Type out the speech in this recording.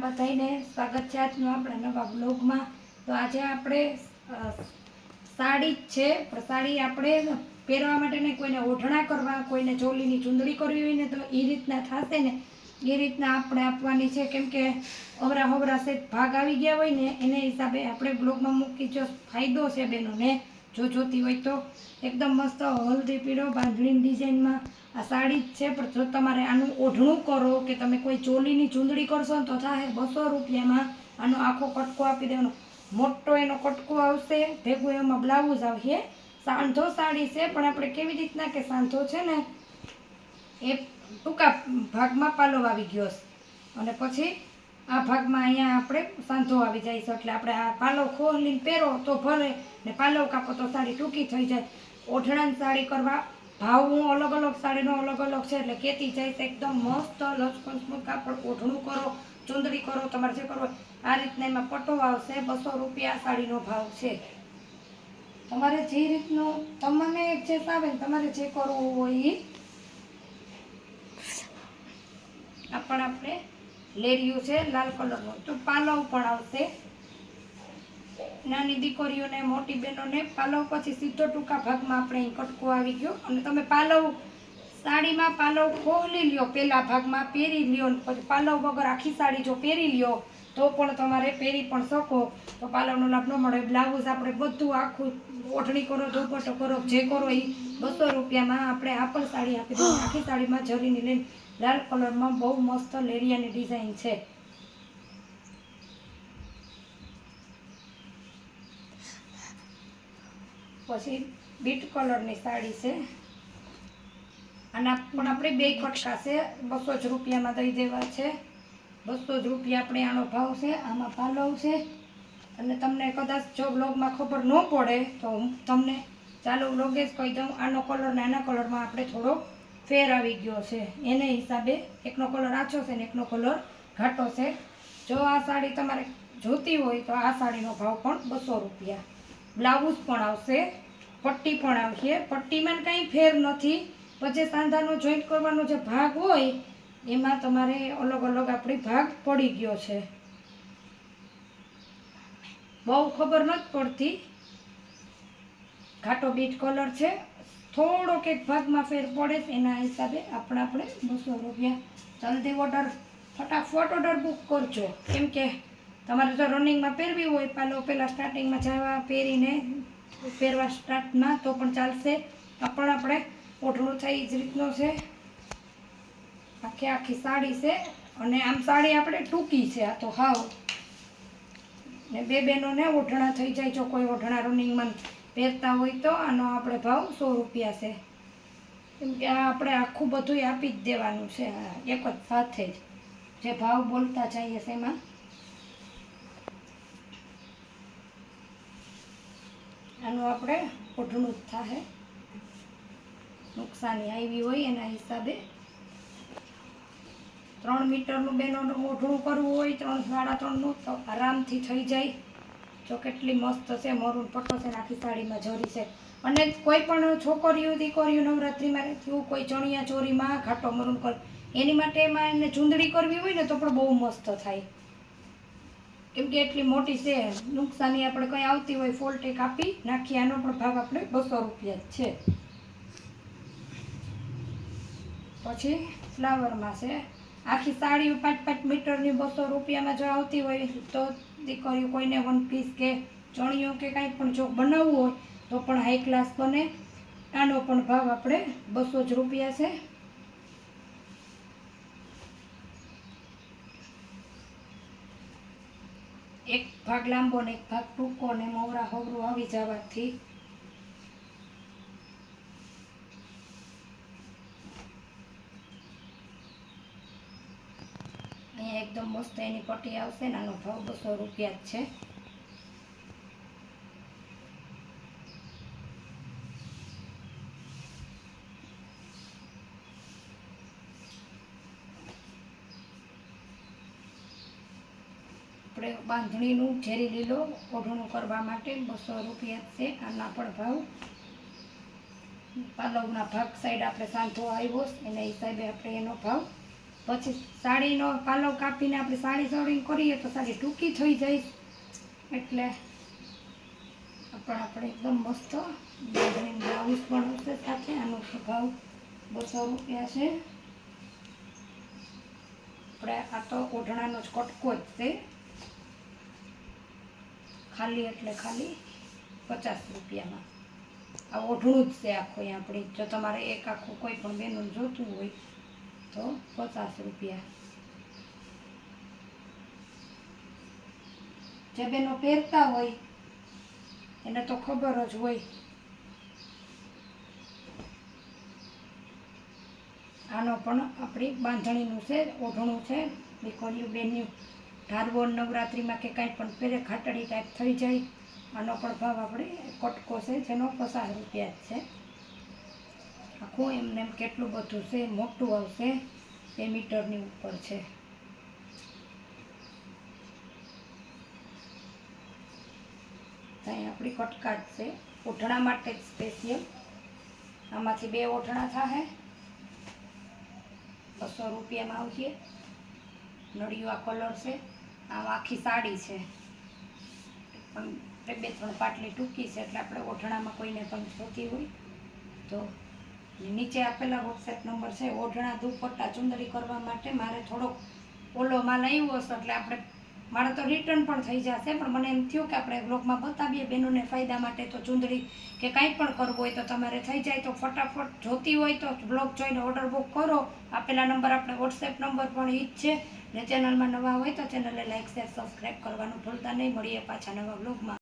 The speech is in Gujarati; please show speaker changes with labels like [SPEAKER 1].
[SPEAKER 1] બધાને સ્વાગત છે આજનો આપણા નવા બ્લોગમાં। તો આજે આપણે સાડી જ છે, પણ સાડી આપણે પહેરવા માટે ને કોઈને ઓઢણા કરવા, કોઈને ચોલીની ચૂંદડી કરવી હોય ને તો એ રીતના થશે ને એ રીતના આપણે આપવાની છે। કેમ કે અવરા હવરા સેટ ભાગ આવી ગયા હોય ને એને હિસાબે આપણે બ્લોગમાં મૂકી જો ફાયદો છે બહેનોને, જો જોતી હોય તો। એકદમ મસ્ત હલ્દી પીળો બાંધણીની ડિઝાઇનમાં આ સાડી જ છે, પણ જો તમારે આનું ઓઢણું કરો કે તમે કોઈ ચોલીની ચૂંદડી કરશો ને તો થાય 200 રૂપિયામાં આનો આખો કટકો આપી દેવાનો। મોટો એનો કટકો આવશે, ભેગું એમાં બ્લાઉઝ આવશે। સાંધો સાડી છે, પણ આપણે કેવી રીતના કે સાંધો છે ને એ ટૂંકા ભાગમાં પાલો આવી ગયો છે અને પછી આ ભાગમાં અહીંયા આપણે સાંધો આવી જાય છે, એટલે આપણે આ પાલો ખોલીને પહેરો તો ભલે ને પાલવ કાપો તો સાડી ટૂંકી થઈ જાય। ઓઢણાની સાડી કરવા ભાવ હું અલગ અલગ સાડીનો અલગ અલગ છે, એટલે કેતી જાય છે એકદમ મસ્ત લચકન કાપડ ઓઢણું કરો, ચૂંદડી કરો, તમારે જે કરવો આ રીતના એમાં પટો આવશે। 200 રૂપિયા સાડીનો ભાવ છે। તમારે જે રીતનું તમને જે આવે તમારે જે કરવું હોય આ પણ આપણે લેરિયું છે લાલ કલરનો, તો પાલવ પણ આવશે। નાની દીકરીઓને મોટી બહેનોને પાલવ પછી સીધો ટૂંકા ભાગમાં આપણે અહીં કટકો આવી ગયો અને તમે પાલવ સાડીમાં પાલવ ખોલી લ્યો, પહેલા ભાગમાં પહેરી લ્યો, પછી પાલવ વગર આખી સાડી જો પહેરી લ્યો તો પણ તમારે પહેરી પણ શકો, તો પાલવનો લાભ ન મળે। બ્લાઉઝ આપણે બધું આખું ઓઢણી કરો, દુપટ્ટો કરો, જે કરો એ 200 રૂપિયામાં આપણે આ પણ સાડી આપી દઈએ। આખી સાડીમાં જરીની લઈને લાલ કલરમાં બહુ મસ્ત લેરિયાની ડિઝાઇન છે। પછી બીટ કલરની સાડી છે, આના પણ આપણે 2 કટકા છે, 200 જ રૂપિયામાં દઈ દેવા છે। 200 જ રૂપિયા આપણે આનો ભાવ છે। આમાં પાલવ છે અને તમને કદાચ જો બ્લોગમાં ખબર ન પડે તો હું તમને ચાલુ બ્લોગે જ કહી દઉં, આનો કલર ને આના કલરમાં આપણે થોડો ફેર આવી ગયો છે, એને હિસાબે એકનો કલર આછો છે ને એકનો કલર ઘાટો છે। જો આ સાડી તમારે જોતી હોય તો આ સાડીનો ભાવ પણ 200 રૂપિયા। બ્લાઉઝ પણ આવશે, પટ્ટી પણ આવશે, પટ્ટીમાં કંઈ ફેર નથી, પછી સાંધાનો જોઈન્ટ કરવાનો જે ભાગ હોય એમાં તમારે અલગ અલગ આપણી ભાગ પડી ગયો છે, બહુ ખબર નથી પડતી। ઘાટો બીટ કલર છે, થોડોક એક ભાગમાં ફેર પડે એના હિસાબે આપણે 200 રૂપિયા। જલ્દી ઓર્ડર ફટાફટ ઓર્ડર બુક કરજો, કેમ કે તમારે જો રનિંગમાં પહેરવી હોય પાલો પહેલાં સ્ટાર્ટિંગમાં જવા પહેરીને પહેરવા સ્ટાર્ટમાં તો પણ ચાલશે। આ પણ આપણે ઓઢણું થાય એ જ રીતનો છે, આખી સાડી છે અને આમ સાડી આપણે ટૂંકી છે, આ તો હાવ ને 2 બહેનોને ઓઢણા થઈ જાય। જો કોઈ ઓઢણા રનિંગમાં પહેરતા હોય તો આનો આપણે ભાવ 100 રૂપિયા છે, કેમ કે આ આપણે આખું બધું આપી જ દેવાનું છે એક જ સાથે જ, જે ભાવ બોલતા જઈએ છે એમાં। આનું આપણે ઓઢણું જ થાય, નુકસાની આવી હોય એના હિસાબે। 3 મીટરનું બેનોનું ઓઢણું કરવું હોય, 3 સાડા 3નું તો આરામથી થઈ જાય। જો કેટલી મસ્ત છે, મરૂન પટ્ટો છે, આખી સાડીમાં જરી છે અને કોઈ પણ છોકરીઓ દીકરીઓ નવરાત્રિમાં રહેતી હોય, કોઈ ચણિયા ચોરીમાં ઘાટો મરૂન કલર એની માટે એમાં એને ચૂંદડી કરવી હોય ને તો પણ બહુ મસ્ત થાય, કેમ કે એટલી મોટી છે। નુકસાની આપણે કંઈ આવતી હોય ફોલ્ટે કાપી નાખી, આનો પણ ભાવ આપણે 200 રૂપિયા જ છે। પછી ફ્લાવરમાં છે, આખી સાડી 5-5 મીટરની 200 રૂપિયામાં જો આવતી હોય તો દીકરીઓ કોઈને વન પીસ કે ચણિયો કે કાંઈ પણ જો બનાવવું હોય તો પણ હાઈ ક્લાસ બને। આનો પણ ભાવ આપણે 200 જ રૂપિયા છે। એક ભાગ લાંબો ને એક ભાગ ટૂંકો ને મોવરા હવરું આવી જવાથી અહીંયા એકદમ મસ્ત એની પટ્ટી આવશે, આનો ભાવ 200 રૂપિયા જ છે। આપણે બાંધણીનું ઝેરી લીલો ઓઢણું કરવા માટે 200 રૂપિયા છે। આના પણ ભાવ પાલવના ભાગ સાઈડ આપણે સાંધો આવ્યો એના હિસાબે આપણે એનો ભાવ પછી સાડીનો પાલવ કાપીને આપણે સાડી સોડિંગ કરીએ તો સાડી ટૂંકી થઈ જાય, એટલે આપણે એકદમ મસ્ત બાંધણી બ્લાઉઝ પણ હશે સાથે. આનો ભાવ 200 રૂપિયા છે. આપણે આ તો ઓઢણાનો જ કટકો જ છે, ખાલી એટલે ખાલી 50 રૂપિયામાં. આ ઓઢણું જ છે આખું. આપણી જો તમારે એક આખું કોઈ પણ બેનું જોતું હોય તો 50 રૂપિયા. જે બેનો પહેરતા હોય એને તો ખબર જ હોય. આનો પણ આપણી બાંધણીનું છે, ઓઢણું છે. દીકરીઓ બેનનું ઢારવો નવરાત્રિમાં કે કાંઈ પણ પહેરે ખાટડી ટાઈપ થઈ જાય. આનો પણ ભાવ આપણે કટકો છે જેનો 50 રૂપિયા જ છે. આખું એમને એમ કેટલું બધું છે, મોટું આવશે, 2 મીટરની ઉપર છે. અહીં આપણી કટકાટ છે ઓઢણા માટે જ સ્પેશિયલ. આમાંથી 2 ઓઢણા થાય, 200 રૂપિયામાં આવશે. નળિયો આ કલર છે. આમ આખી સાડી છે પણ 2-3 પાટલી ટૂંકી છે, એટલે આપણે ઓઢણામાં કોઈને પણ જોતી હોય તો નીચે આપેલા વોટ્સએપ નંબર છે. ઓઢણા દુપટ્ટા ચુંદડી કરવા માટે મારે થોડોક ઓલો માલ આવ્યો હશે, એટલે આપણે મારે તો રિટર્ન પણ થઈ જશે, પણ મને એમ થયું કે આપણે બ્લોગમાં બતાવીએ બહેનોને ફાયદા માટે. તો ચુંદડી કે કાંઈ પણ કરવું હોય તો તમારે થઈ જાય, તો ફટાફટ જોતી હોય તો બ્લોગ જોઈને ઓર્ડર બુક કરો. આપેલા નંબર આપણે વોટ્સએપ નંબર પણ ઈ જ છે. ને ચેનલમાં નવા હોય તો ચેનલને લાઈક શેર સબસ્ક્રાઈબ કરવાનું ભૂલતા નહીં. મળીએ પાછા નવા બ્લોગમાં.